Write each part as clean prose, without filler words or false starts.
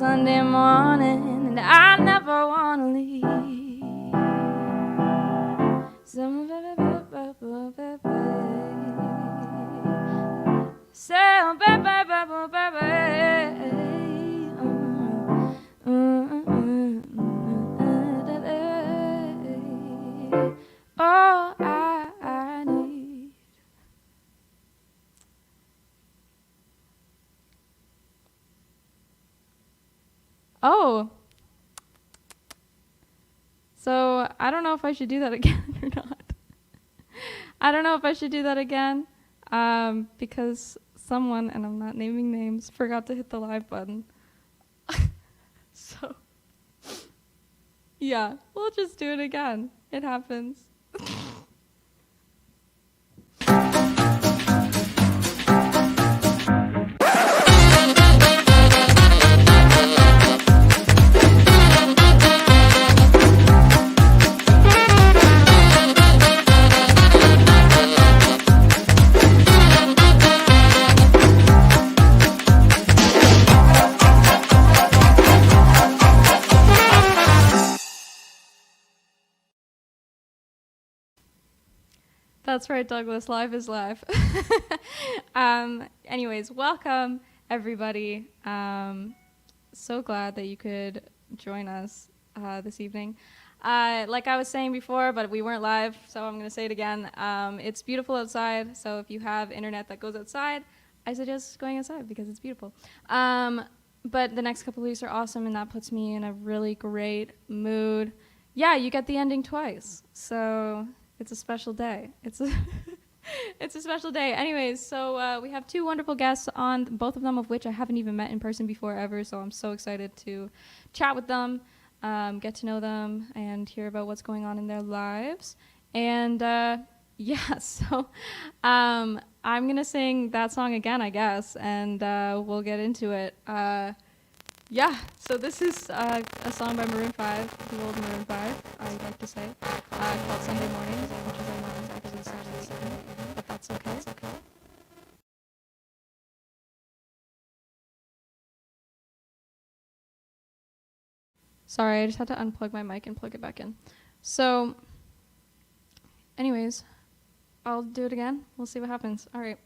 Sunday morning, and I never wanna leave. All I need. Oh, so I don't know if I should do that again or not. I don't know if I should do that again because someone, and I'm not naming names, forgot to hit the live button. So, yeah, we'll just do it again. It happens. That's right, Douglas. Live is live. Anyways, welcome, everybody. So glad that you could join us this evening. Like I was saying before, but we weren't live, so I'm going to say it again. It's beautiful outside, so if you have internet that goes outside, I suggest going outside because it's beautiful. But the next couple of weeks are awesome, and that puts me in a really great mood. Yeah, you get the ending twice, so it's a special day. It's a special day. Anyways, so we have two wonderful guests on, both of them of which I haven't even met in person before ever, so I'm so excited to chat with them, get to know them, and hear about what's going on in their lives. And yeah, so I'm going to sing that song again, I guess, and we'll get into it. Yeah, so this is a song by Maroon 5, the old Maroon 5, I'd like to say, called Sunday Mornings, which is ironic because it's actually 7, but that's okay. It's okay. Sorry, I just had to unplug my mic and plug it back in. So, anyways, I'll do it again. We'll see what happens. All right.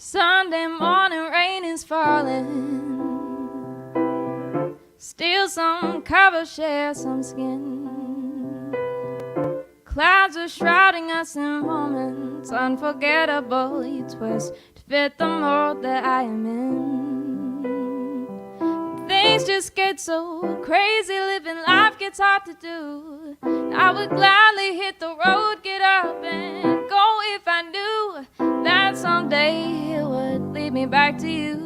Sunday morning, rain is falling. Steal some cover, share some skin. Clouds are shrouding us in moments unforgettable. You twist to fit the mold that I am in. Things just get so crazy, living life gets hard to do. I would gladly hit the road, get up and go if I knew that someday it would lead me back to you.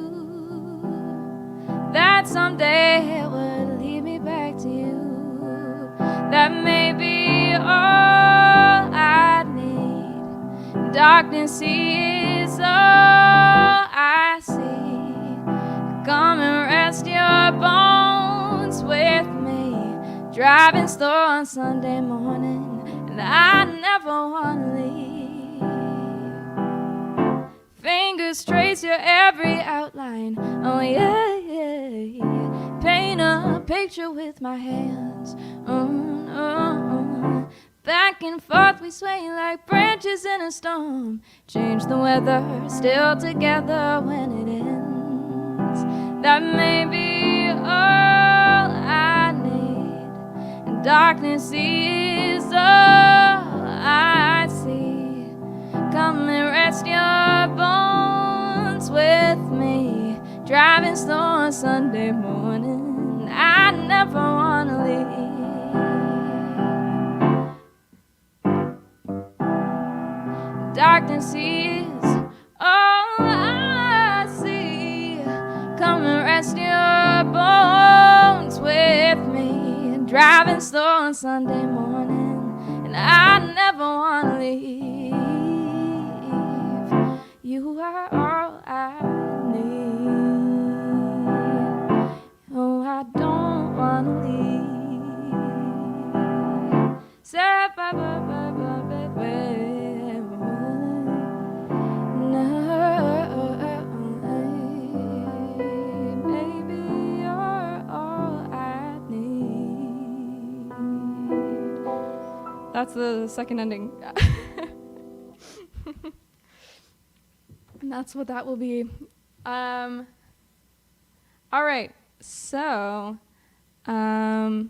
That someday it would lead me back to you. That may be all I need. Darkness is all I see. Come and rest your bones with me. Driving slow on Sunday morning, and I never wanna leave. Fingers trace your every outline. Oh yeah, yeah, yeah. Paint a picture with my hands. Back and forth we sway like branches in a storm. Change the weather, still together when it ends. That may be all I need. And darkness is all I see. Come and rest your bones with me. Driving slow on Sunday morning, I never wanna leave. Darkness is all I see. Come and rest your bones with me. Driving slow on Sunday morning, and I never wanna leave. You are all I need. Oh, I don't wanna leave. that's the second ending. And that's what that will be. Um, all right. So, um,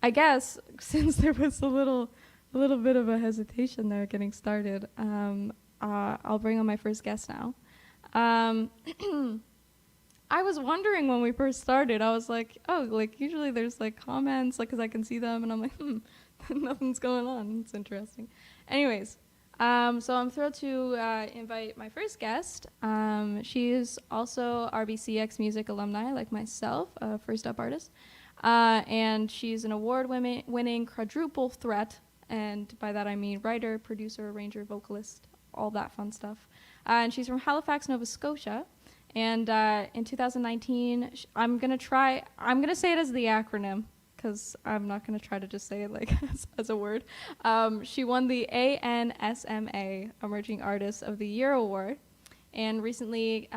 I guess since there was a little bit of a hesitation there getting started, I'll bring on my first guest now. Um, I was wondering when we first started. I was like, oh, like usually there's like comments, like because I can see them, and I'm like, nothing's going on. It's interesting. Anyways, so I'm thrilled to invite my first guest. She is also RBCX Music alumni, like myself, a first up artist, and she's an award-winning quadruple threat, and by that I mean writer, producer, arranger, vocalist, all that fun stuff. And she's from Halifax, Nova Scotia. And in 2019, I'm going to say it as the acronym because I'm not going to try to just say it like as a word. She won the ANSMA Emerging Artist of the Year Award and recently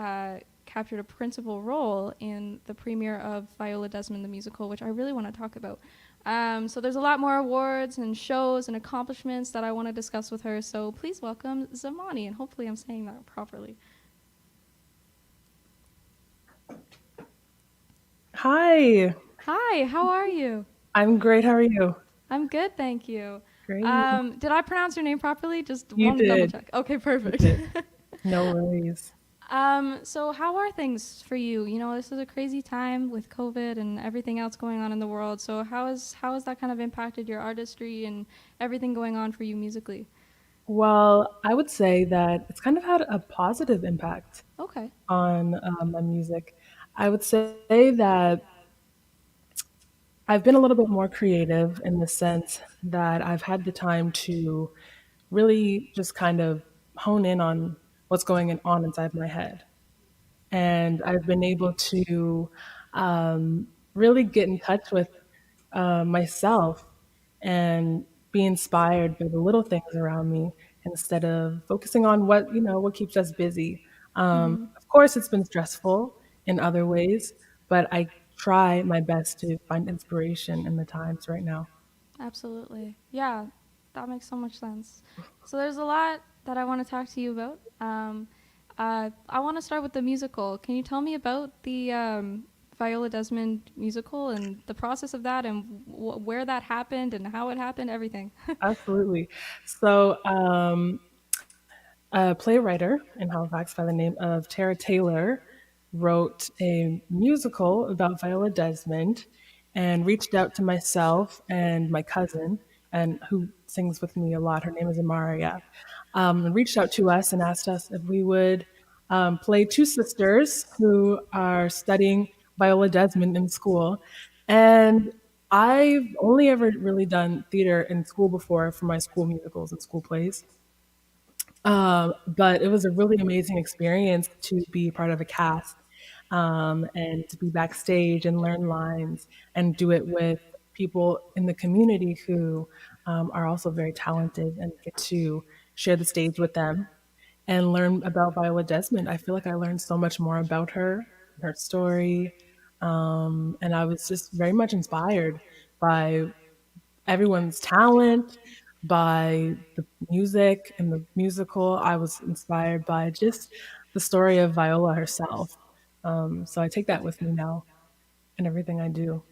captured a principal role in the premiere of Viola Desmond the musical, which I really want to talk about. So there's a lot more awards and shows and accomplishments that I want to discuss with her. So please welcome Zamani, and hopefully I'm saying that properly. Hi, Hi, how are you? I'm great. How are you? I'm good, thank you. Great. Did I pronounce your name properly? Just You want to double did. check. Okay, You perfect. did. No worries. So how are things for you? You know, this is a crazy time with COVID and everything else going on in the world. So how has that kind of impacted your artistry and everything going on for you musically? Well, I would say that it's kind of had a positive impact Okay. on my music. I would say that I've been a little bit more creative in the sense that I've had the time to really just kind of hone in on what's on inside my head. And I've been able to really get in touch with myself and be inspired by the little things around me instead of focusing on what keeps us busy. Mm-hmm. Of course, it's been stressful in other ways, but I try my best to find inspiration in the times right now. Absolutely. Yeah, that makes so much sense. So there's a lot that I want to talk to you about. I want to start with the musical. Can you tell me about the Viola Desmond musical and the process of that and where that happened and how it happened, everything? Absolutely. So, a playwright in Halifax by the name of Tara Taylor wrote a musical about Viola Desmond and reached out to myself and my cousin, and who sings with me a lot. Her name is Amaria. And reached out to us and asked us if we would play two sisters who are studying Viola Desmond in school. And I've only ever really done theater in school before for my school musicals and school plays. But it was a really amazing experience to be part of a cast and to be backstage and learn lines and do it with people in the community who are also very talented and get to share the stage with them and learn about Viola Desmond. I feel like I learned so much more about her story, and I was just very much inspired by everyone's talent, by the music and the musical. I was inspired by just the story of Viola herself. So I take that with me now in everything I do.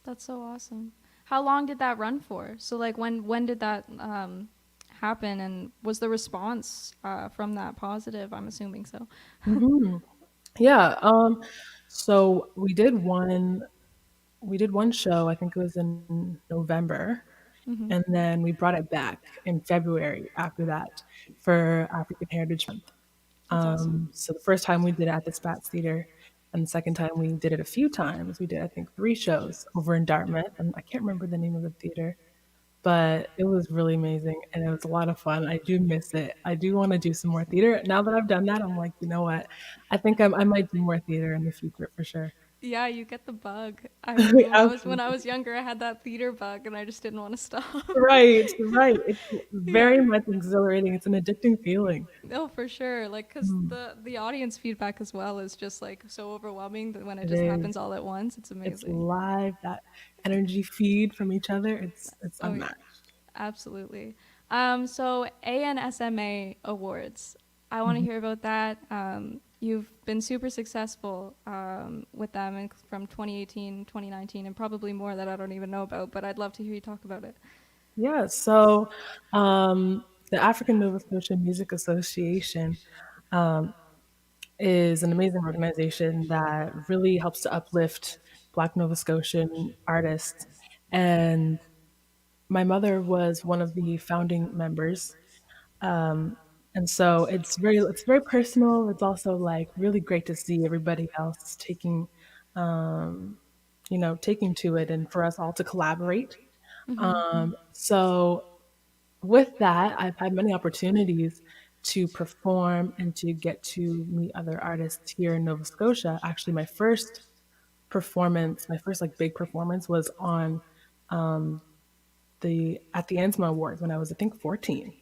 That's so awesome. How long did that run for? So like when did that happen and was the response from that positive? I'm assuming so. hmm Yeah. So we did one show. I think it was in November, Mm-hmm. and then we brought it back in February after that for African Heritage Month. That's awesome. So the first time we did it at the Spats Theater, and the second time we did it a few times. We did, I think, three shows over in Dartmouth, and I can't remember the name of the theater, but it was really amazing and it was a lot of fun. I do miss it. I do want to do some more theater. Now that I've done that, I'm like, you know what? I think I might do more theater in the future for sure. Yeah, you get the bug. I mean, when I Absolutely. was younger, I had that theater bug, and I just didn't want to stop. Right, right. It's Yeah. very much exhilarating. It's an addicting feeling. Oh, for sure. Like, cause Mm, the audience feedback as well is just like so overwhelming that when it it just is. happens all at once, it's It's amazing. live. That energy feed from each other. It's Oh yeah, unmatched. absolutely. So ANSMA awards. I want to Mhm. hear about that. You've been super successful with them from 2018, 2019, and probably more that I don't even know about. But I'd love to hear you talk about it. Yeah. So, the African Nova Scotia Music Association um, is an amazing organization that really helps to uplift Black Nova Scotian artists. And my mother was one of the founding members. Um, and so it's very personal. It's also like really great to see everybody else um, taking to it, and for us all to collaborate. Mm-hmm. So with that, I've had many opportunities to perform and to get to meet other artists here in Nova Scotia. Actually, my first like big performance was on the at the ANSMA Awards when I was, I think, 14.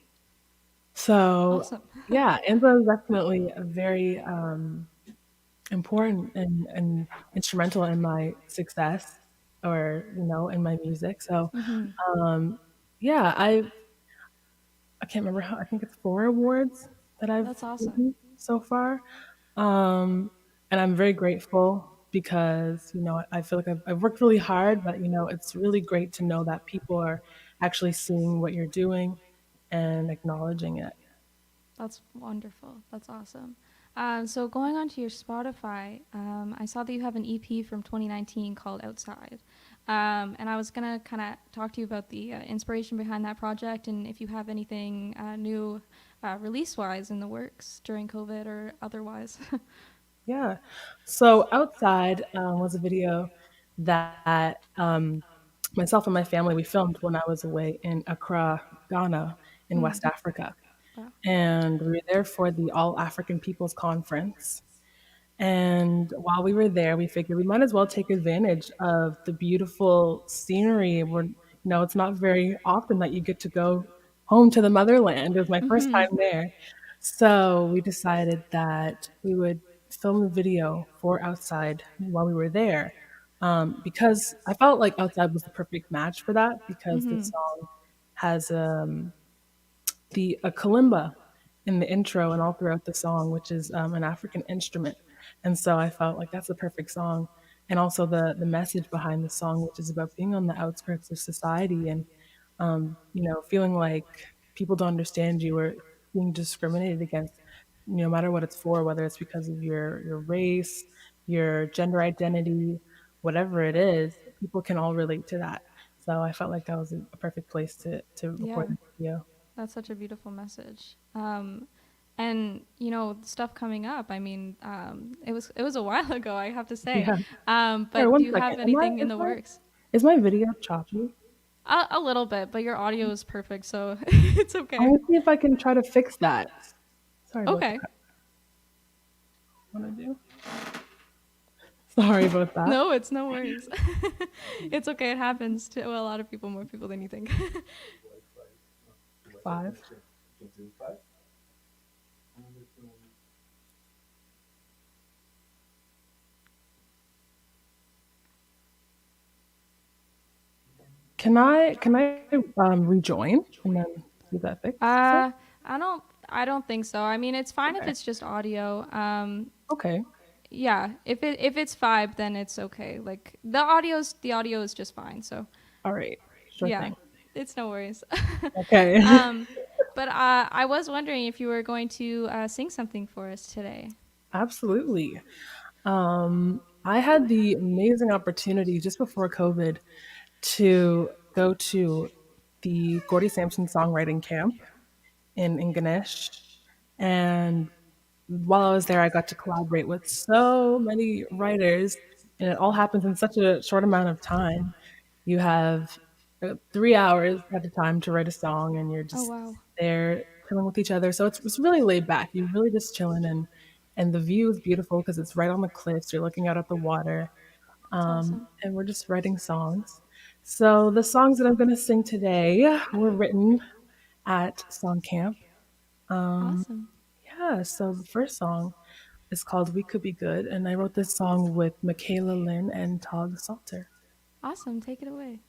So Awesome. yeah, ANSMA is definitely a very important and instrumental in my success, or in my music. So Mm-hmm. um, yeah, I can't remember how, I think it's 4 awards that I've That's awesome. written so far. Um, and I'm very grateful because, I feel like I've worked really hard, but, it's really great to know that people are actually seeing what you're doing and acknowledging it. That's wonderful. That's awesome. So going on to your Spotify, I saw that you have an EP from 2019 called Outside. And I was gonna kind of talk to you about the inspiration behind that project and if you have anything new release-wise in the works during COVID or otherwise. Yeah. So Outside was a video that myself and my family, we filmed when I was away in Accra, Ghana, in Mm. West Africa. Wow. And we were there for the All African Peoples Conference. And while we were there, we figured we might as well take advantage of the beautiful scenery. It's not very often that you get to go home to the motherland. It was my first Mm-hmm. time there. So we decided that we would film a video for Outside while we were there. Because I felt like Outside was the perfect match for that, because the Mm-hmm. song has the a kalimba in the intro and all throughout the song, which is an African instrument. And so I felt like that's the perfect song. And also the message behind the song, which is about being on the outskirts of society and feeling like people don't understand you or being discriminated against, no matter what it's for, whether it's because of your race, your gender identity, whatever it is, people can all relate to that. So I felt like that was a perfect place to record Yeah. the video. That's such a beautiful message. And stuff coming up. I mean, it was a while ago, I have to say. Yeah. Here, But do one you second. have anything in the works? Is my video choppy? A little bit, but your audio is perfect, so it's I okay. want to see if I can try to fix that. Sorry about Okay. that. What I do? Sorry about that. No, it's no worries. It's okay. It happens to a lot of people, more people than you think. 5. Can I rejoin and then see if that fixes it? uh, I don't think so. I mean, it's fine if Okay. it's just audio. Okay. Yeah, if it's vibe, then it's okay. Like the audio is just fine. So All right. Sure yeah, thing. it's no worries. Okay. um, but I was wondering if you were going to sing something for us today. Absolutely. I had the amazing opportunity just before COVID to go to the Gordy Sampson songwriting camp in Ganesh. And while I was there, I got to collaborate with so many writers, and it all happens in such a short amount of time. You have 3 hours at a time to write a song, and you're Oh just wow. there chilling with each other. So it's really laid back. You're really just chilling, and the view is beautiful because it's right on the cliffs. You're looking out at the water, That's awesome. and we're just writing songs. So the songs that I'm going to sing today were written at song camp. Um, Awesome. yeah, so the first song is called "We Could Be Good," and I wrote this song with Michaela Lynn and Tog Salter. Awesome. Take it away.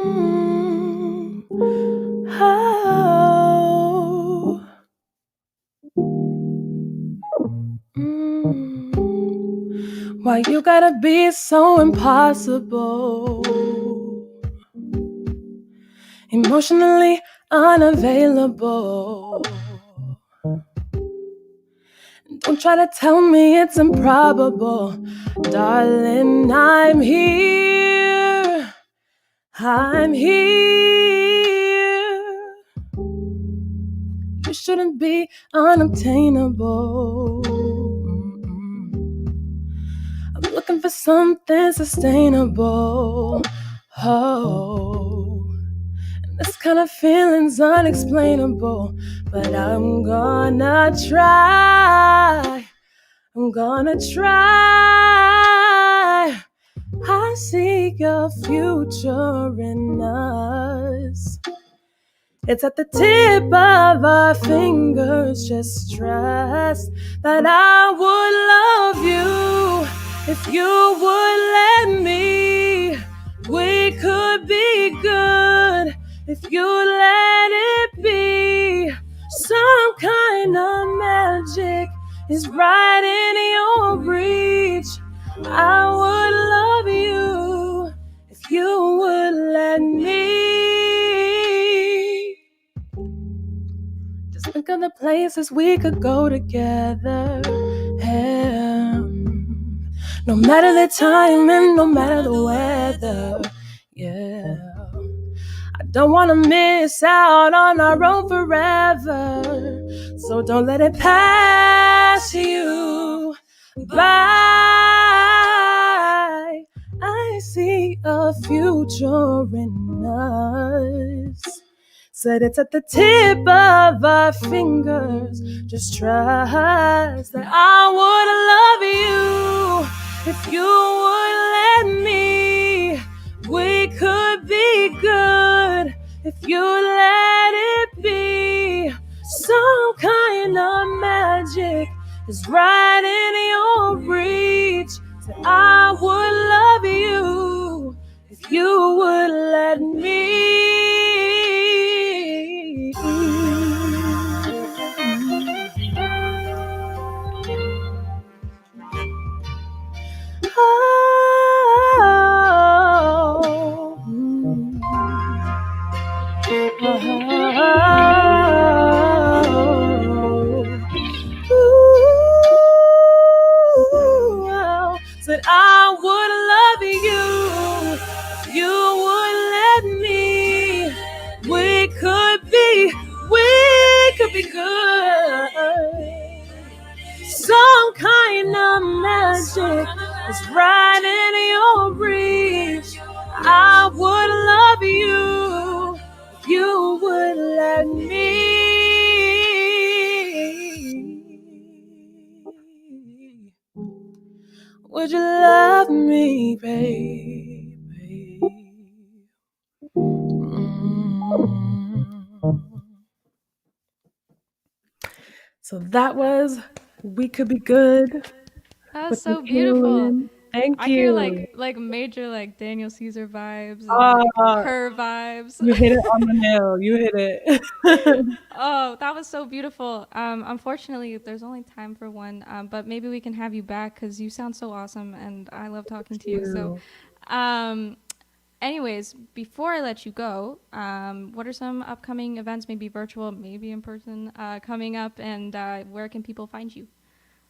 Hmm. Oh. Mm. Why you gotta be so impossible? Emotionally unavailable. Don't try to tell me it's improbable. Darling, I'm here. I'm here. You shouldn't be unobtainable. I'm looking for something sustainable. Oh, this kind of feeling's unexplainable, but I'm gonna try. I'm gonna try. I see your future in us. It's at the tip of our fingers. Just trust that I would love you if you would let me. We could be good if you let it be. Some kind of magic is right in your reach. I would love you if you would let me. Just think of the places we could go together. Yeah. No matter the time and no matter the weather. Yeah. I don't want to miss out on our own forever. So don't let it pass you by. I see a future in us. Said it's at the tip of our fingers. Just trust that I would love you if you would let me. We could be good if you let it be. Some kind of magic is right in your reach. So I would love you if you would let me. Oh, said I would love you if you would let me. We could be good. Some kind of magic is right in your reach. I would love you if you would let me. Would you love me, baby? So that was We Could Be Good That was with so Michaela beautiful. Lynn. Thank I hear you. like major like Daniel Caesar vibes and like Uh, her vibes. you hit it on the nail. You hit it. Oh, that was so beautiful. Unfortunately, there's only time for one, but maybe we can have you back because you sound so awesome and I love talking to you. So, You. um, anyways, before I let you go, what are some upcoming events, maybe virtual, maybe in person, coming up, and where can people find you?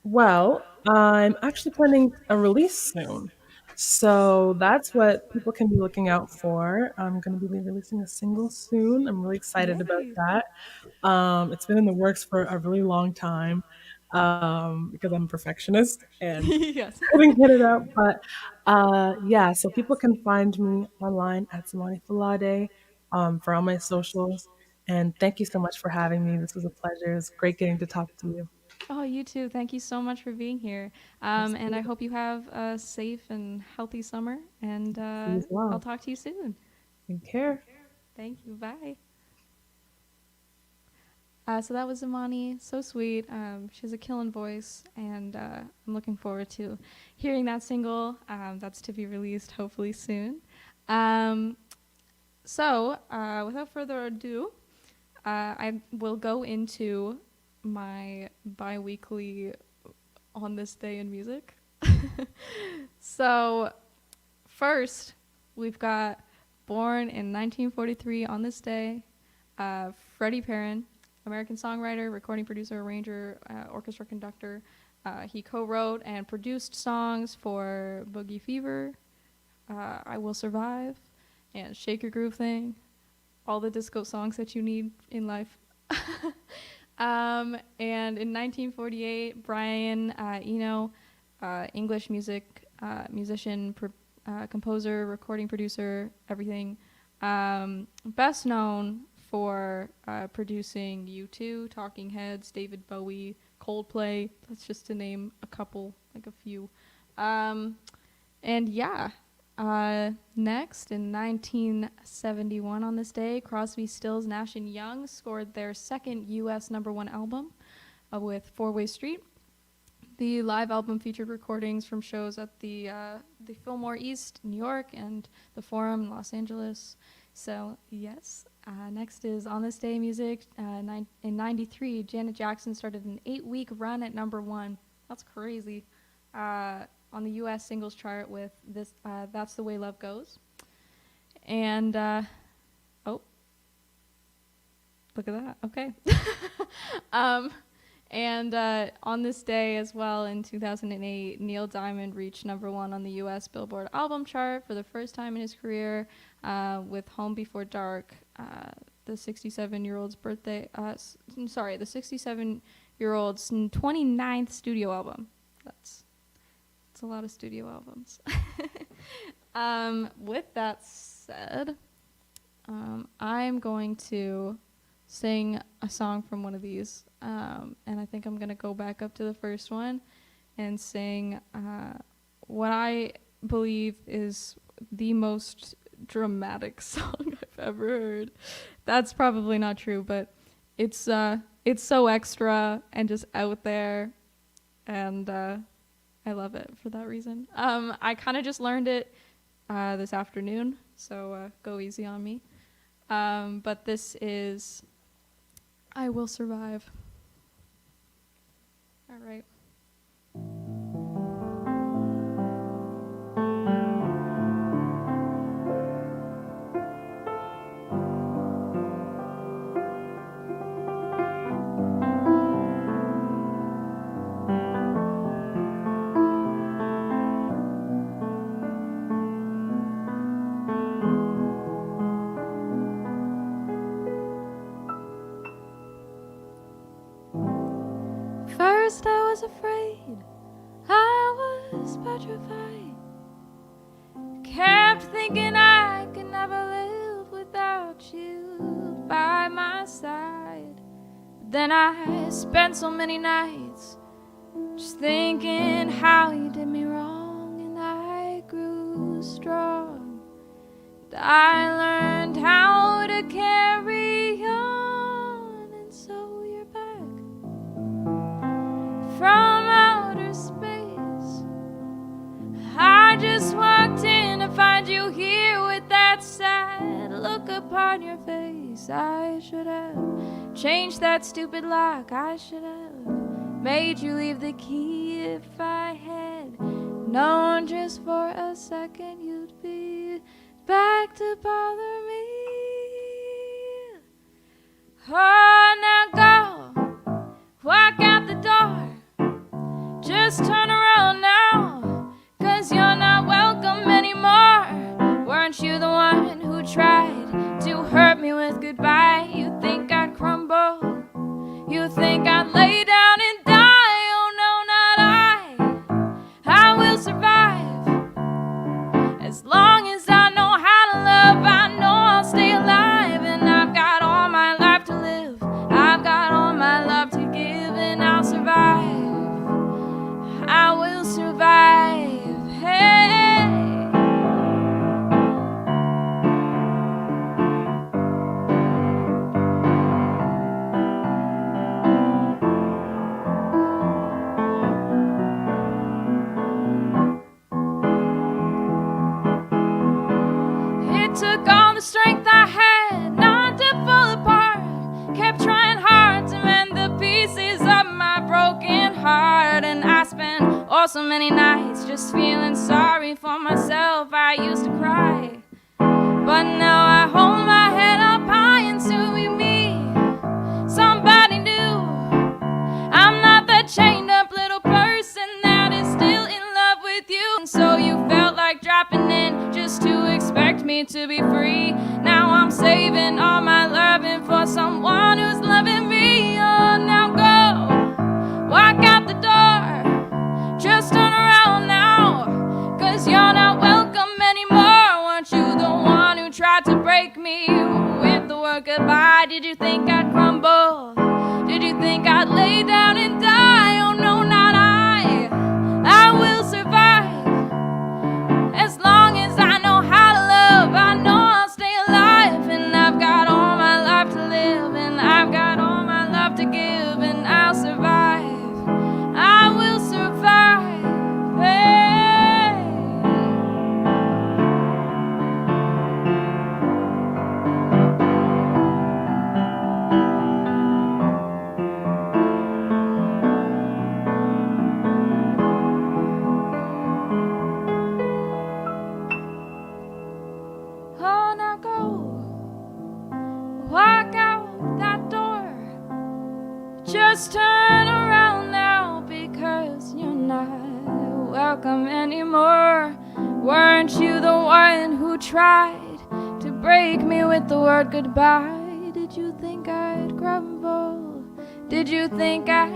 Well, I'm actually planning a release soon. So that's what people can be looking out for. I'm going to be releasing a single soon. I'm really excited about Yay! that. It's been in the works for a really long time because I'm a perfectionist and Yes. couldn't get it out. But yeah, so people can find me online at Zamani Falade for all my socials. And thank you so much for having me. This was a pleasure. It was great getting to talk to you. Oh, you too. Thank you so much for being here. And I Absolutely. hope you have a safe and healthy summer. And You as I'll well. talk to you soon. Take care. Thank you. Bye. So that was Zamani. So sweet. She has a killing voice, and I'm looking forward to hearing that single. That's to be released hopefully soon. Um, without further ado, I will go into my bi-weekly on this day in music. So first, we've got born in 1943 on this day, Freddie Perrin, American songwriter, recording producer, arranger, orchestra conductor. He co-wrote and produced songs for Boogie Fever, I Will Survive, and Shake Your Groove Thing, all the disco songs that you need in life. And in 1948, Brian Eno, English musician, composer, recording producer, everything. Best known for producing U2, Talking Heads, David Bowie, Coldplay. That's just to name a couple, like a few. And yeah, next in 1971 on this day, Crosby, Stills, Nash and Young scored their second U.S. #1 album with Four-Way Street. The live album featured recordings from shows at the Fillmore East, New York, and the Forum in Los Angeles. So yes, next is On This Day music. In '93, Janet Jackson started an 8-week run at #1. That's crazy. On the U.S. singles chart with this, That's the Way Love Goes. And oh, look at that. Okay. And on this day as well, in 2008, Neil Diamond reached #1 on the U.S. Billboard album chart for the first time in his career with Home Before Dark, the 67-year-old's birthday. The 67-year-old's 29th studio album. That's a lot of studio albums. With that said, I'm going to sing a song from one of these. And I think I'm going to go back up to the first one and sing what I believe is the most dramatic song I've ever heard. That's probably not true, but it's so extra and just out there, and I love it for that reason. I kind of just learned it this afternoon, so go easy on me. But this is I Will Survive. All right. First I was afraid, I was petrified. Kept thinking I could never live without you by my side. But then I spent so many nights just thinking how you did me wrong, and I grew strong. And I learned how to carry on, and so you're back from outer space. I just walked in to find you here with that sad look upon your face. I should have changed that stupid lock. I should have made you leave the key. If I had known just for a second you'd be back to bother me. Oh, now go, walk out the door. Just turn around now, 'cause you're not welcome anymore. Weren't you the one who tried to hurt me with goodbye? You think I'd crumble? You think I'd lay down and die? Oh no, not I will survive. As long as I know how to love, I know I'll stay alive. And I've got all my life took all the strength I had not to fall apart. Kept trying hard to mend the pieces of my broken heart. And I spent so many nights just feeling sorry for myself. I used to cry, but now I hold my head up high and soon be me, somebody new. I'm not that chained up little person that is still in love with you. And so you felt like dropping in just to expect me to be free. Now I'm saving all my loving for someone who's loving me. Oh, now go, walk out the door, just turn around now, 'cause you're not welcome anymore. Weren't you the one who tried to break me with the word goodbye? Did you think I'd crumble? Did you think I'd lay down and die? Oh no, not I. I will survive. As long as I know how to love, I know I'll stay alive. And I've got all my life to live, and I've got all my love to give, and I'll survive. I will survive. Hey. Oh, now go, walk out that door, just turn around now, because you're not welcome anymore. Weren't you the one who tried to break me with the word goodbye? Did you think I'd crumble? Did you think I'd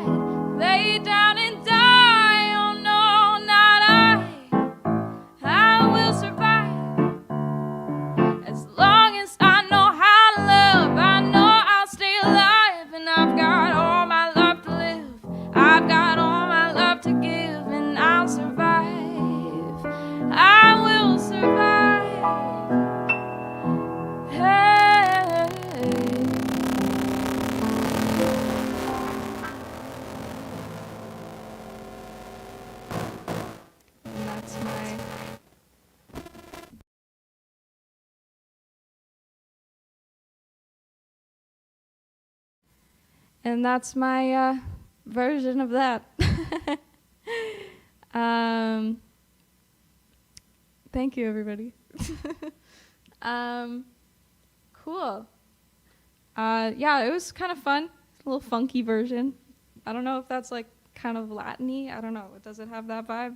lay down and die? Oh no, not I. I will survive. As long as I know how to love, I know I'll stay alive. And I've got all my love to live, I've got all my love to give, and I'll survive. I will survive. Hey. And that's my version of that. Thank you, everybody. Cool. Yeah, it was kind of fun. A little funky version. I don't know if that's like kind of Latin-y. I don't know. Does it have that vibe?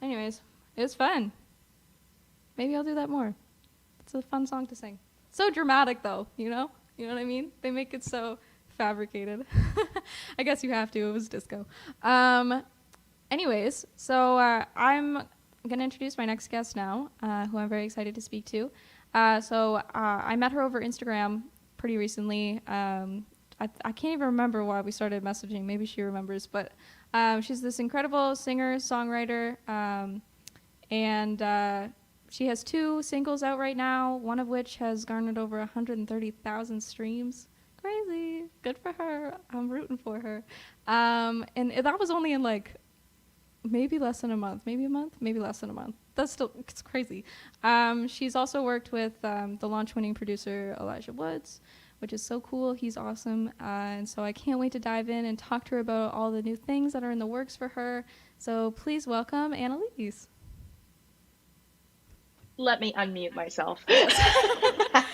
Anyways, it was fun. Maybe I'll do that more. It's a fun song to sing. So dramatic, though, you know? You know what I mean? They make it so fabricated. I guess you have to. It was disco. Anyways, so I'm going to introduce my next guest now, who I'm very excited to speak to. I met her over Instagram pretty recently. I can't even remember why we started messaging. Maybe she remembers. But she's this incredible singer, songwriter, and she has 2 singles out right now, one of which has garnered over 130,000 streams. Crazy. Good for her. I'm rooting for her. And that was only in like maybe less than a month. Maybe a month? Maybe less than a month. That's still, it's crazy. She's also worked with the launch-winning producer Elijah Woods, which is so cool. He's awesome. And so I can't wait to dive in and talk to her about all the new things that are in the works for her. So please welcome Annalise. Let me unmute myself. Hi,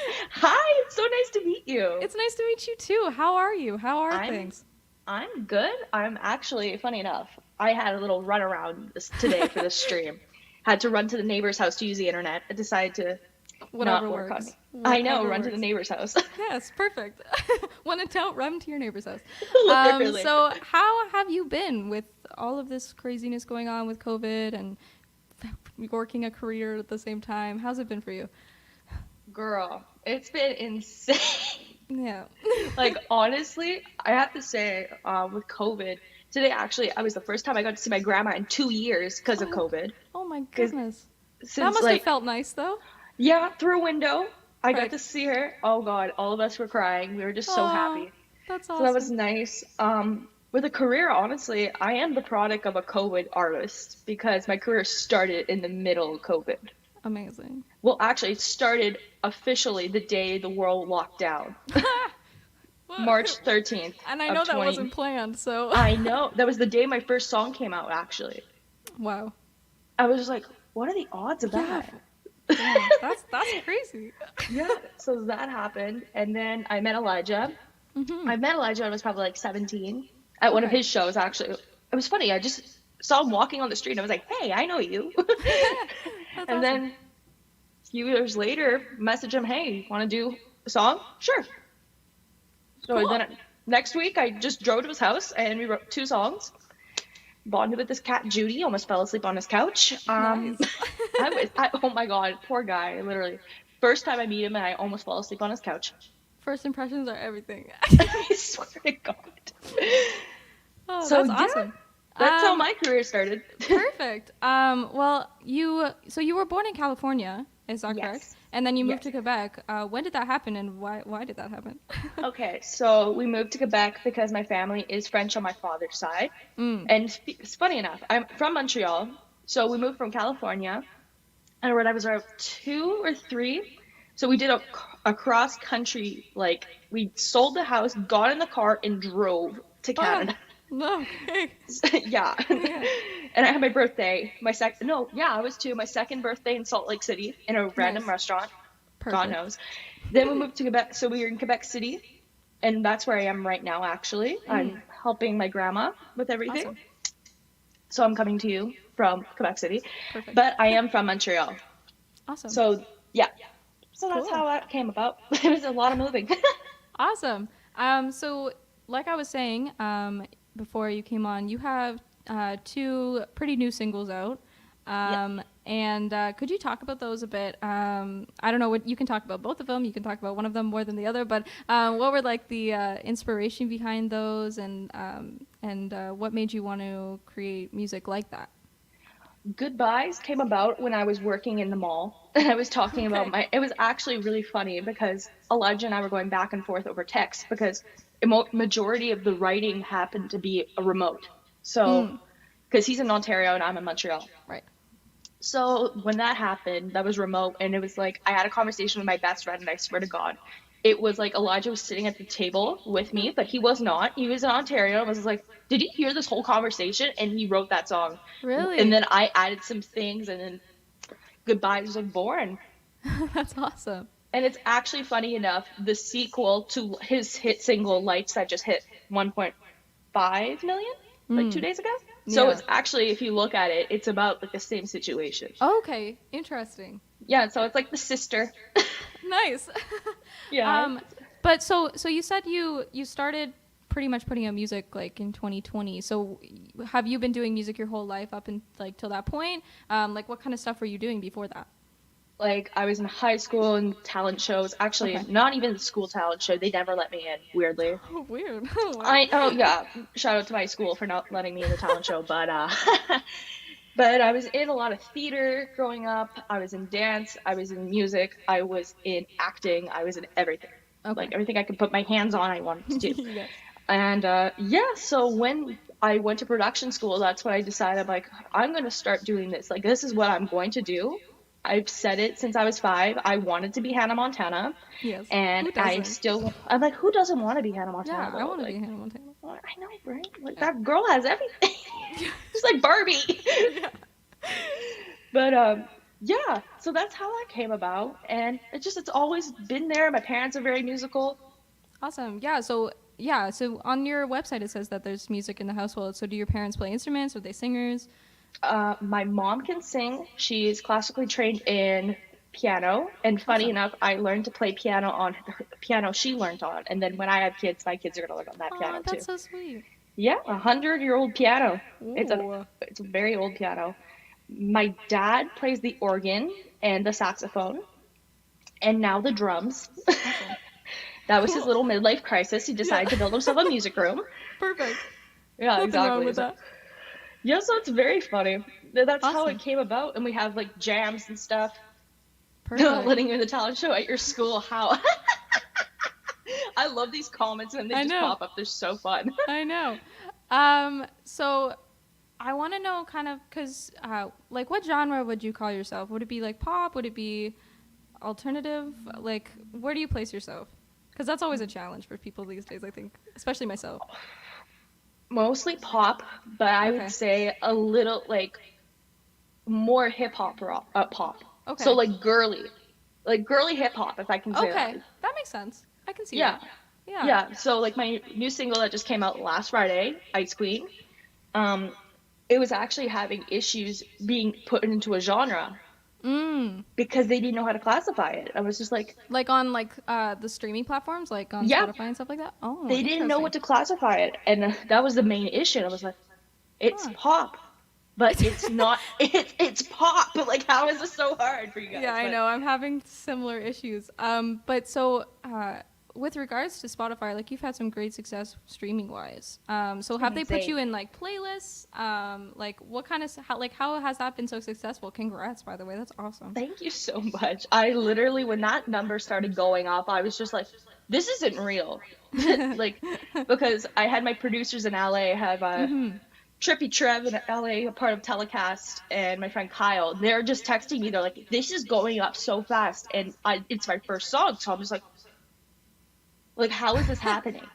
it's so nice to meet you. It's nice to meet you too. How are you? How are things? I'm good. I'm actually, funny enough, I had a little run around today for this stream. Had to run to the neighbor's house to use the internet. I decided to Whatever not work works. on me. I know, Whatever run to works. the neighbor's house. Yes, perfect. When in doubt, run to your neighbor's house. Literally. So how have you been with all of this craziness going on with COVID and working a career at the same time? How's it been for you? Girl, it's been insane. Yeah. Like, honestly, I have to say, with COVID, today actually, I was the first time I got to see my grandma in 2 years because of COVID. Oh my goodness. That Since, must like, have felt nice though. yeah, through a window, I Right. got to see her. Oh God, all of us were crying. We were just so Aw, happy. that's So that was awesome. nice. With a career, honestly, I am the product of a COVID artist because my career started in the middle of COVID. Amazing. Well, actually, it started officially the day the world locked down, Well, March 13th and I of know that 20. wasn't planned, so. I know. That was the day my first song came out, actually. Wow. I was just like, what are the odds of Yeah. that? Damn, that's crazy. Yeah, so that happened. And then I met Elijah. I met Elijah when I was probably like 17 at one of Okay. his shows, actually. It was funny. I just saw him walking on the street and I was like, hey, I know you. That's And awesome. then a few years later, message him, hey, want to do a song? Sure. So Cool. then next week, I just drove to his house and we wrote 2 songs. Bonded with this cat, Judy, almost fell asleep on his couch. Nice. Oh my God, poor guy, literally. First time I meet him and I almost fall asleep on his couch. First impressions are everything. I swear to God. Oh, So, that's yeah. awesome. That's how my career started. Perfect. Well, you were born in California, is that correct? Yes. And then you moved Yes. to Quebec. When did that happen, and why did that happen? Okay, so we moved to Quebec because my family is French on my father's side. And it's funny enough, I'm from Montreal, so we moved from California, and when I was around 2 or 3, so we did a cross country, like we sold the house, got in the car, and drove to Canada. No. Okay. Yeah. And I had my birthday, I was 2, my second birthday in Salt Lake City in a random Nice. restaurant. Perfect. God knows. Then we moved to Quebec, so we were in Quebec City, and that's where I am right now, actually. I'm helping my grandma with everything. Awesome. So I'm coming to you from Quebec City. Perfect. But I am from Montreal. Awesome. So, yeah. So that's Cool. how that came about. It was a lot of moving. Awesome. So like I was saying, before you came on, you have 2 pretty new singles out. And could you talk about those a bit? I don't know what you can talk about both of them. You can talk about one of them more than the other. But what were like the inspiration behind those, and what made you want to create music like that? Goodbyes came about when I was working in the mall, and I was talking about Okay. it was actually really funny because Elijah and I were going back and forth over text because majority of the writing happened to be a remote. So, because he's in Ontario and I'm in Montreal. Right. So when that happened, that was remote, and it was like I had a conversation with my best friend, and I swear to God, it was like Elijah was sitting at the table with me, but he was not. He was in Ontario. I was like, did you hear this whole conversation? And he wrote that song. Really? And then I added some things, and then Goodbyes was like born. That's awesome. And it's actually funny enough, the sequel to his hit single Lights that just hit 1.5 million like 2 days ago. So Yeah. it's actually, if you look at it, it's about like the same situation. Okay. Interesting. Yeah, so it's like the sister. Nice. Yeah. But so you said you started pretty much putting out music like in 2020. So have you been doing music your whole life up and like till that point? Like what kind of stuff were you doing before that? Like I was in high school and talent shows. Actually, Okay. not even the school talent show. They never let me in, weirdly. Oh, weird. Yeah. Shout out to my school for not letting me in the talent show, but but I was in a lot of theater growing up. I was in dance, I was in music, I was in acting, I was in everything. Okay. Like everything I could put my hands on, I wanted to do. Yeah. And so when I went to production school, that's when I decided, like, I'm going to start doing this. Like, this is what I'm going to do. I've said it since I was 5. I wanted to be Hannah Montana. Yes. And Who doesn't? I'm like, who doesn't want to be Hannah Montana? Yeah, I though? want to Like, be Hannah Montana. I know, right? Like, that girl has everything. She's like Barbie. Yeah. But, yeah, so that's how that came about. And it's always been there. My parents are very musical. Awesome. So on your website it says that there's music in the household. So do your parents play instruments? Are they singers? My mom can sing. She's classically trained in piano. And funny enough, I learned to play piano on the piano she learned on. And then when I have kids, my kids are going to learn on that piano too. That's so sweet. Yeah, 100-year-old piano. It's Ooh. a very old piano. My dad plays the organ and the saxophone. And now the drums. That was his little midlife crisis. He decided to build himself a music room. Perfect. Yeah, Nothing exactly. wrong with that. Yeah, so it's very funny. That's how Awesome. it came about, and we have like jams and stuff. Perfect. Letting you in the talent show at your school. How? I love these comments when they I just know. pop up. They're so fun. I know. So I want to know kind of because, like, what genre would you call yourself? Would it be like pop? Would it be alternative? Like, where do you place yourself? Because that's always a challenge for people these days, I think, especially myself. Mostly pop, but I would Okay. say a little like more hip hop rock, pop. So Okay. like girly hip hop, if I can say that. Okay. That makes sense. I can see Yeah, that. Yeah. yeah. So like my new single that just came out last Friday, Ice Queen. Um, it was actually having issues being put into a genre Mm. because they didn't know how to classify it. I was just like, Like on like the streaming platforms, like on yeah, Spotify and stuff like that. Oh, they didn't know interesting. what to classify it, and that was the main issue. And I was like, it's Huh. pop, but it's not. It's pop. But like, how is this so hard for you Yeah, guys? I But know. I'm having similar issues. But so with regards to Spotify, like you've had some great success streaming wise. So it's have been they put you insane. in like playlists? Like what kind of how has that been so successful? Congrats, by the way. That's awesome. Thank you so much. I literally, when that number started going up, I was just like, this isn't real. Like, because I had my producers in LA have Mhm. Trippy Trev in LA, a part of Telecast, and my friend Kyle. They're just texting me. They're like, this is going up so fast. And it's my first song. So I'm just like, how is this happening?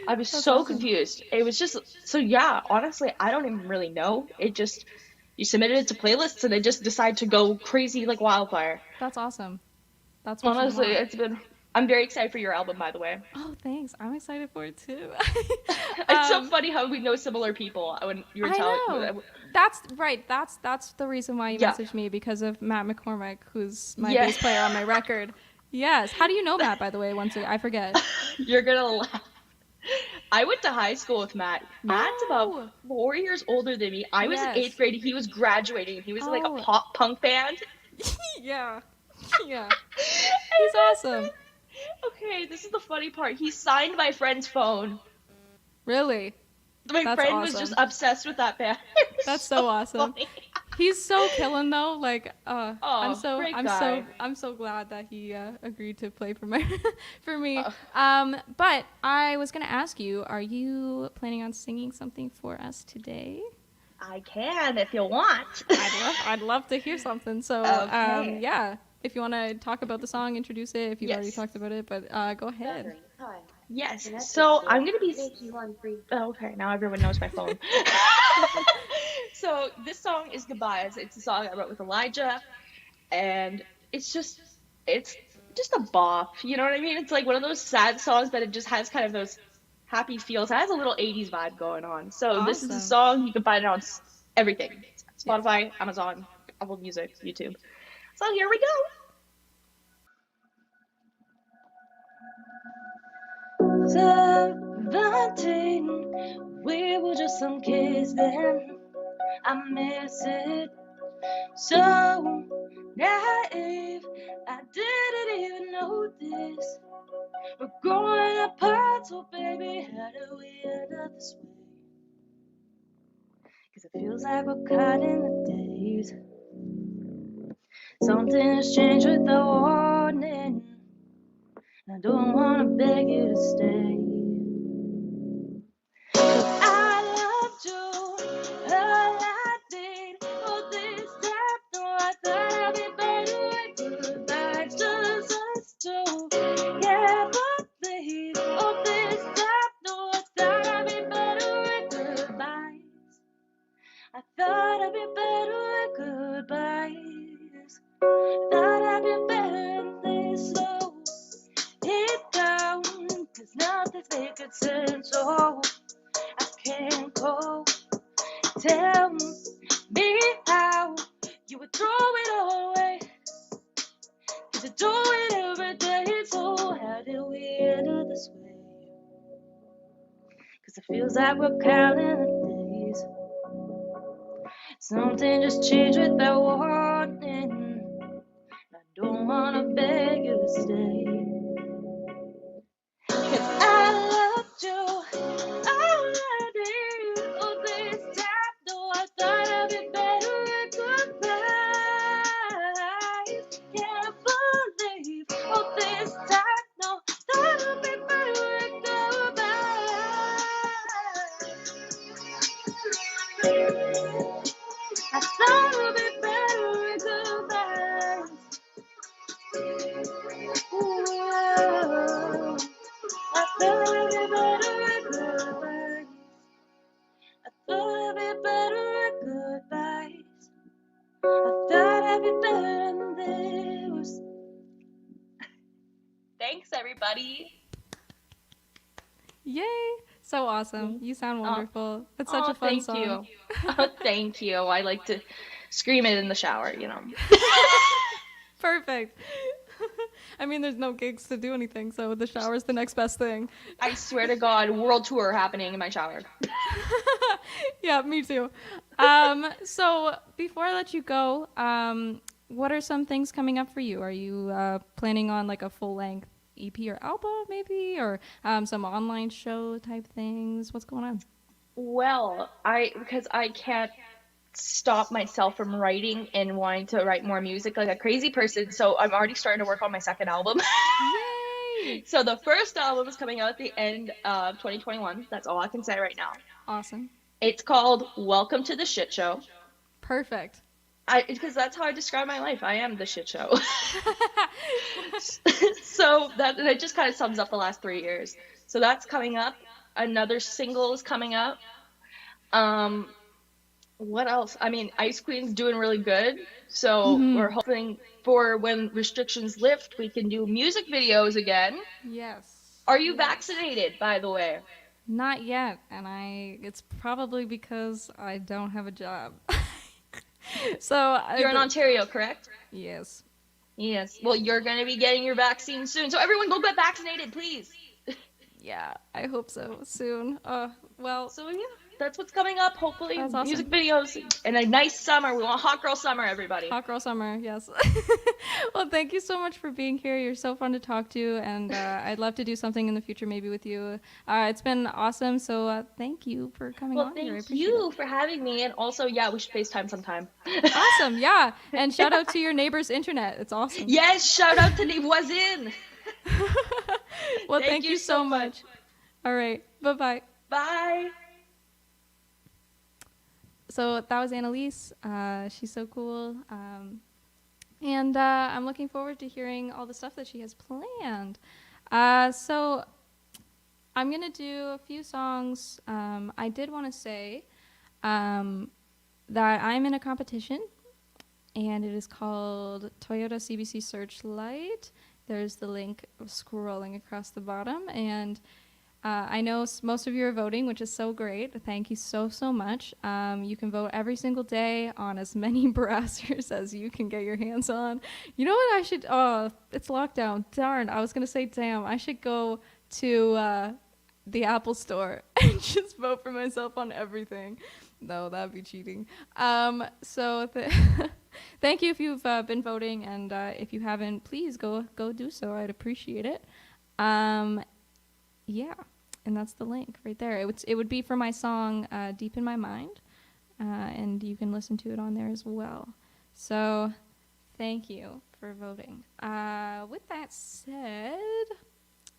I was That's so awesome. confused. It was just, so yeah, honestly, I don't even really know. It just, you submitted it to playlists and they just decide to go crazy like wildfire. That's awesome. That's what you Honestly, want. I'm very excited for your album, by the way. Oh, thanks. I'm excited for it too. It's so um, funny how we know similar people when you were I telling, know. That's right. That's the reason why you yeah, messaged me because of Matt McCormick, who's my yeah, bass player on my record. Yes. How do you know Matt, by the way? Once I forget. you're gonna laugh. I went to high school with Matt. Matt's about Oh, 4 years older than me. I was in eighth yes. grade. He was graduating. He was in like a Oh, pop punk band. yeah. Yeah. And He's awesome. okay, this is the funny part. He signed my friend's phone. Really. My That's friend was just awesome. obsessed with that band. It That's was so so awesome. funny. He's so killing though. Like, Oh, great guy. I'm so glad that he agreed to play for my for me. Uh, But I was gonna ask you, are you planning on singing something for us today? I can if you want. I'd love to hear something. So, Okay. yeah, if you want to talk about the song, introduce it. If you've already Yes. talked about it, but go ahead. Yes. So I'm gonna be. Oh, okay, now everyone knows my phone. So this song is Goodbyes. It's a song I wrote with Elijah, and it's just a bop. You know what I mean? It's like one of those sad songs, but it just has kind of those happy feels. It has a little 80s vibe going on. So this is a Awesome. song you can find it on everything: Yes. Spotify, Amazon, Apple Music, YouTube. So here we go. 17, we were just some kids then. I miss it. So naive, I didn't even know this. We're growing apart, so baby, how do we end up this way? 'Cause it feels like we're caught in the days. Something has changed without warning. I don't wanna beg you to stay. I loved you, all I did. Oh, this time, no, I thought I'd be better with goodbyes, just us two. Can't believe, oh, this time, no, I thought I'd be better with goodbyes. I thought I'd be better with goodbyes. Thought I'd be better than this, slow it down, 'cause nothing's making sense, oh. I can't go. Tell me how you would throw it all away. 'Cause you do it every day. So how did we end up this way? 'Cause it feels like we're counting the days. Something just changed without warning. I don't wanna beg you to stay. 'Cause I loved you. All I did, oh, this time, no, I thought I'd be better at goodbyes. Can't believe, oh, this time, no, thought I'd be better at goodbyes. I thought it would be better with goodbyes. Ooh, I thought it would be better with goodbyes. I thought it'd be better with goodbyes. I thought I'd be better than this. Thanks, everybody. Yay! So awesome. You sound wonderful. It's such a fun thank song. you. Thank you. I like to scream it in the shower, you know. Perfect. I mean, there's no gigs to do anything, so the shower's the next best thing. I swear to God, world tour happening in my shower. Yeah, me too. So before I let you go, what are some things coming up for you? Are you planning on like a full-length EP or album, maybe, or some online show type things? What's going on? Well, because I can't stop myself from writing and wanting to write more music like a crazy person, so I'm already starting to work on my second album. Yay! So the first album is coming out at the end of 2021. That's all I can say right now. Awesome. It's called Welcome to the Shit Show. Perfect. Because that's how I describe my life. I am the shit show. So that just kind of sums up the last 3 years. So that's coming up. Another single is coming up. What else? I mean, Ice Queen's doing really good. So we're hoping for when restrictions lift, we can do music videos again. Yes. Are you vaccinated, by the way? Not yet, and it's probably because I don't have a job. So You're in Ontario, correct? Yes. Yes. Well, you're going to be getting your vaccine soon. So everyone go get vaccinated, please. Yeah, I hope so soon. Well, So yeah, that's what's coming up. Hopefully, That's awesome. music videos and a nice summer. We want hot girl summer, everybody. hot girl summer, yes. Well, thank you so much for being here. You're so fun to talk to, and I'd love to do something in the future maybe with you. It's been awesome, so thank you for coming on here. I Thank appreciate you it. for having me, and also, yeah, we should FaceTime sometime. Awesome, yeah. And shout out to your neighbor's internet. It's awesome. Yes, shout out to Les Voisins. Well, thank you so much. All right, bye-bye. Bye. So that was Annalise. She's so cool. And I'm looking forward to hearing all the stuff that she has planned. So I'm going to do a few songs. I did want to say that I'm in a competition, and it is called Toyota CBC Searchlight. There's the link scrolling across the bottom, and I know most of you are voting, which is so great. Thank you so, so much. You can vote every single day on as many browsers as you can get your hands on. You know what I should, it's lockdown. Darn, I was going to say, damn, I should go to the Apple Store and just vote for myself on everything. No, that'd be cheating. So thank you if you've been voting, and if you haven't, please go do so. I'd appreciate it. Yeah, and that's the link right there. It would be for my song Deep in My Mind, and you can listen to it on there as well. So thank you for voting. With that said,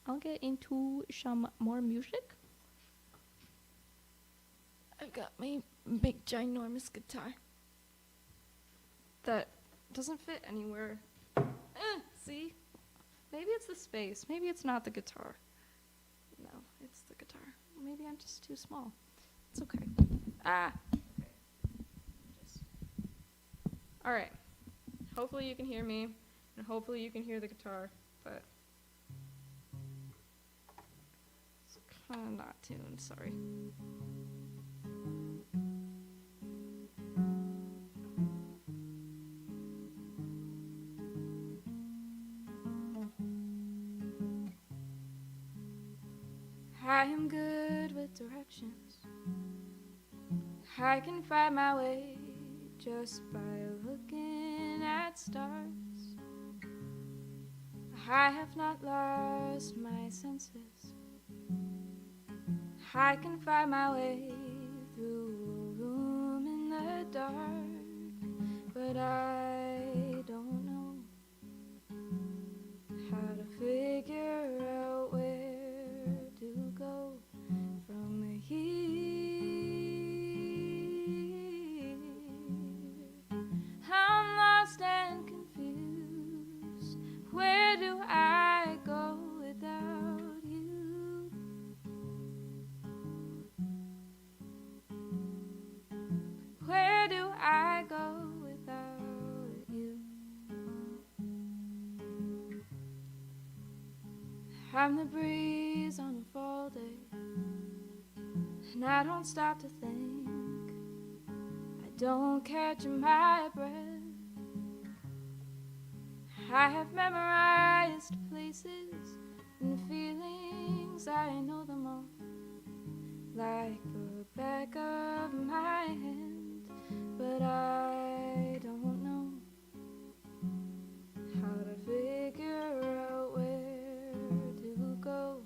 I'll get into some more music. I've got my big ginormous guitar that doesn't fit anywhere. See? Maybe it's the space. Maybe it's not the guitar. No, it's the guitar. Maybe I'm just too small. It's okay. Okay. All right. Hopefully you can hear me, and hopefully you can hear the guitar, but it's kind of not tuned. Sorry. I am good with directions. I can find my way just by looking at stars. I have not lost my senses. I can find my way through a room in the dark, but I don't know how to figure out where to go from here. I'm the breeze on a fall day, and I don't stop to think. I don't catch my breath. I have memorized places and feelings, I know them all like the back of my hand, but I don't know how to figure out where to go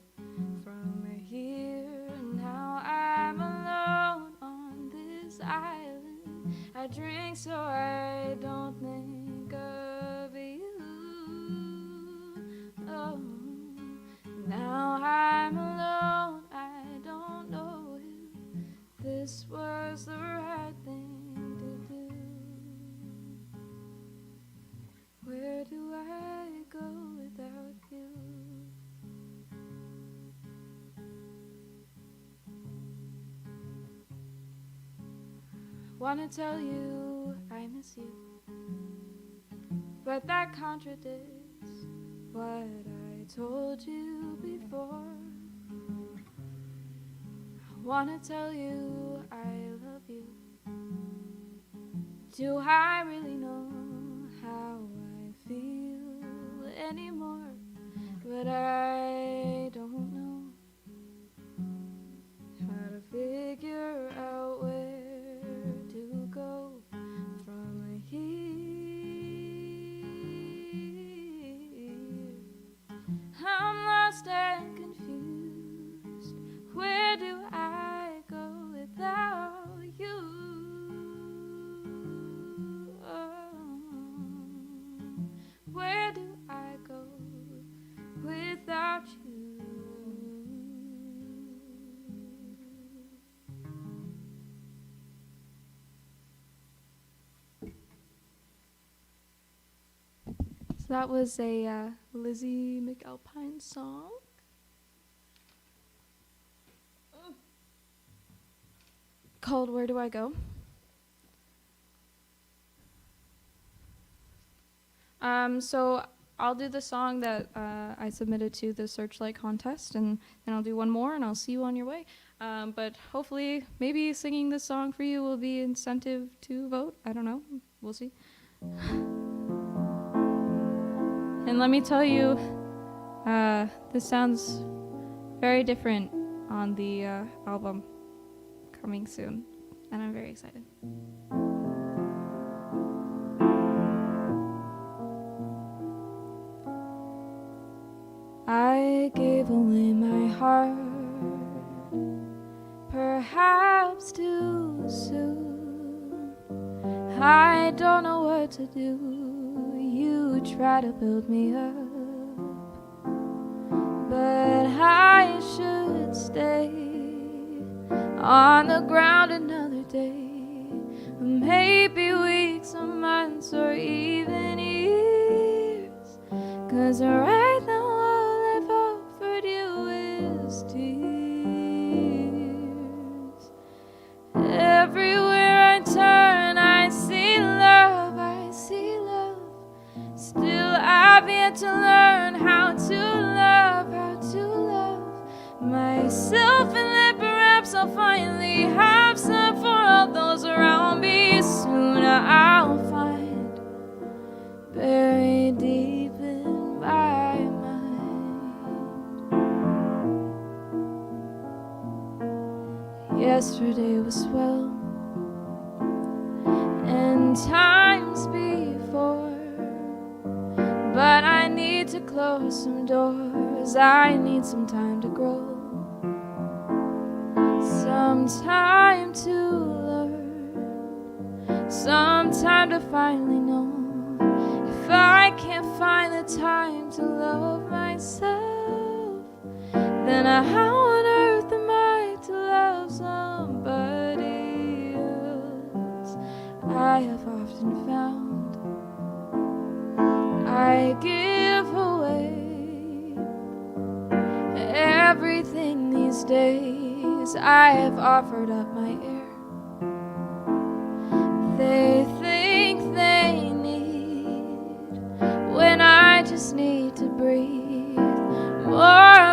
from here. Now I'm alone on this island. I drink so I don't think of you. Oh, now I'm alone. I don't know if this was the right thing to do. Where do I go without you? Wanna tell you I miss you, but that contradicts what I told you before. I wanna tell you I love you. Do I really know how I feel anymore? But I don't know how to figure out where to go from here. I'm lost and confused. Where do I go without you? Where do I go without you? So that was a Lizzie McAlpine song. Called Where Do I Go? So I'll do the song that I submitted to the Searchlight contest, and then I'll do one more, and I'll see you on your way. But hopefully, maybe singing this song for you will be incentive to vote. I don't know. We'll see. And let me tell you, this sounds very different on the album coming soon, and I'm very excited. I gave away my heart, perhaps too soon. I don't know what to do. You try to build me up, but I should stay on the ground another day, maybe weeks or months or even years. 'Cause right now all I've offered you is tears. Everywhere I turn I see love, I see love. Still I've yet to learn how to love myself, and then perhaps I'll finally have some for all those around me. Soon I'll find, buried deep in my mind. Yesterday was swell, and times before, but I need to close some doors. I need some time to grow, some time to learn, some time to finally know. If I can't find the time to love myself, then how on earth am I to love somebody else? I have often found I give away everything these days. I have offered up my air. They think they need when I just need to breathe more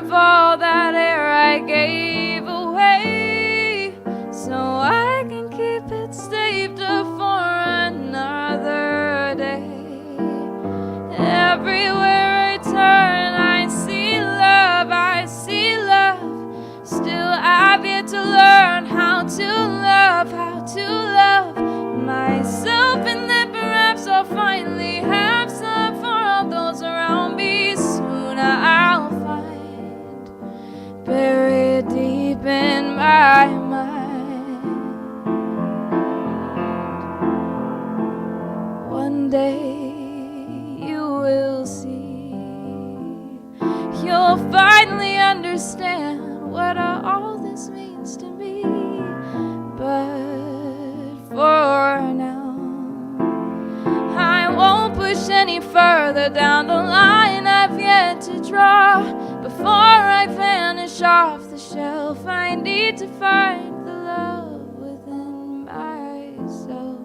push any further down the line I've yet to draw. Before I vanish off the shelf, I need to find the love within myself.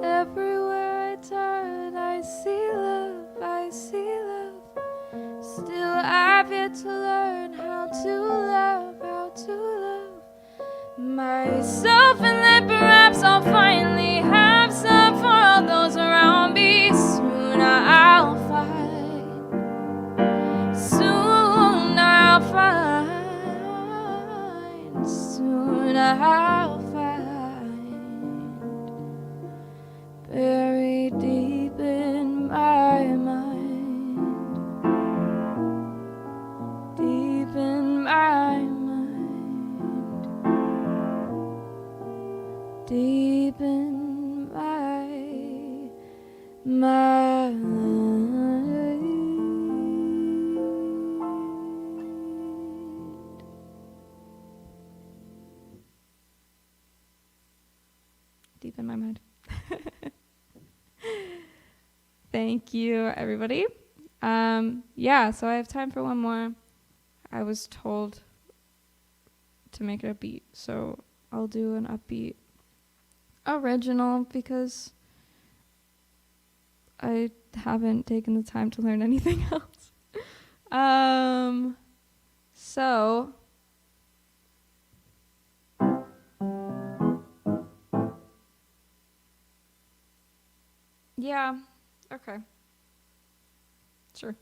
Everywhere I turn, I see love, I see love. Still I've yet to learn how to love myself. And then perhaps I'll finally have some for all those around me. Soon I'll find, soon I'll find, soon I'll find, buried deep in my mind, deep in my mind, deep in my mind. Deep in my mind. Thank you, everybody. Yeah, so I have time for one more. I was told to make it upbeat, so I'll do an upbeat original because I haven't taken the time to learn anything else. So yeah, okay, sure.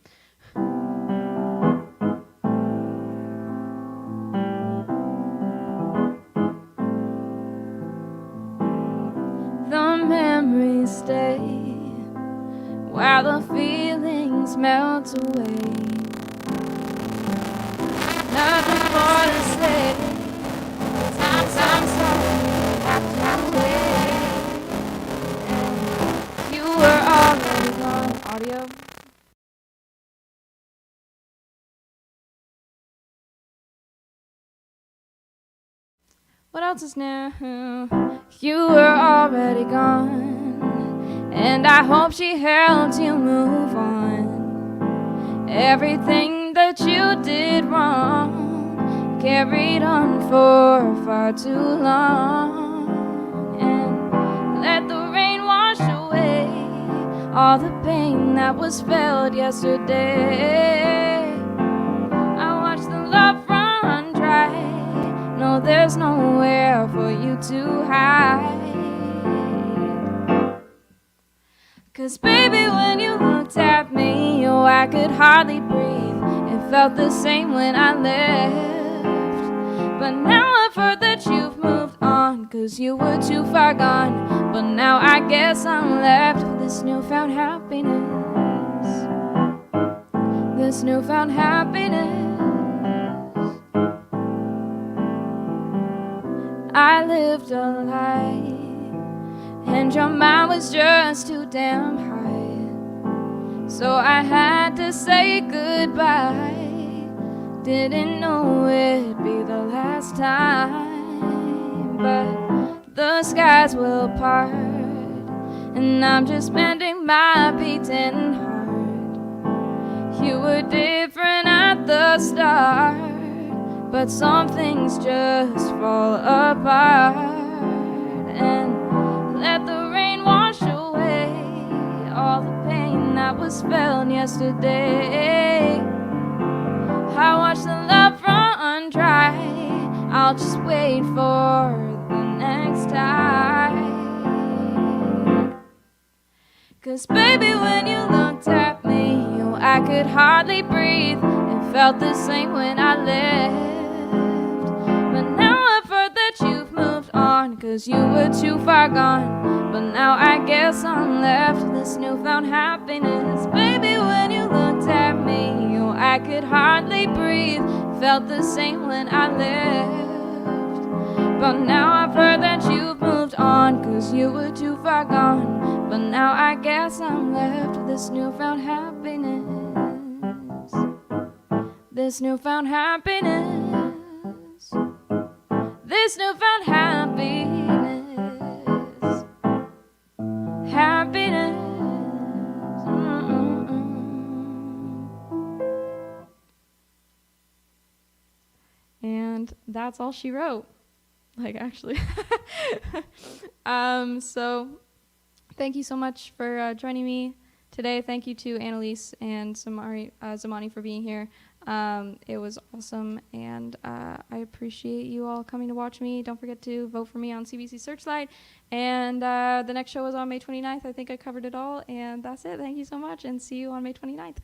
The memories stay while the feelings melt away. Nothing more to say. Sometimes I'm sorry I have to wait. You were already gone. Audio. What else is new? You were already gone, and I hope she helped you move on. Everything that you did wrong carried on for far too long, and let the rain wash away all the pain that was felt yesterday. I watched the love run dry. No, there's nowhere for you to hide. 'Cause baby, when you looked at me, oh, I could hardly breathe. It felt the same when I left. But now I've heard that you've moved on, 'cause you were too far gone. But now I guess I'm left with this newfound happiness. This newfound happiness. I lived a lie, and your mind was just too damn high. So I had to say goodbye. Didn't know it'd be the last time, but the skies will part, and I'm just mending my beating heart. You were different at the start, but some things just fall apart. And let the rain wash away all the pain that was felt yesterday. I watched the love run dry. I'll just wait for the next time. 'Cause baby, when you looked at me, oh, I could hardly breathe. It felt the same when I left. But now I've heard that you've moved on, 'cause you were too far gone. But now I guess I'm left with this newfound happiness. Baby, when you looked at me, oh, I could hardly breathe. Felt the same when I left. But now I've heard that you've moved on, 'cause you were too far gone. But now I guess I'm left with this newfound happiness. This newfound happiness. This newfound happiness. And that's all she wrote. Like, actually. So thank you so much for joining me today. Thank you to Annalise and Zamani for being here. It was awesome, and I appreciate you all coming to watch me. Don't forget to vote for me on CBC Searchlight. And the next show is on May 29th. I think I covered it all, and that's it. Thank you so much, and see you on May 29th.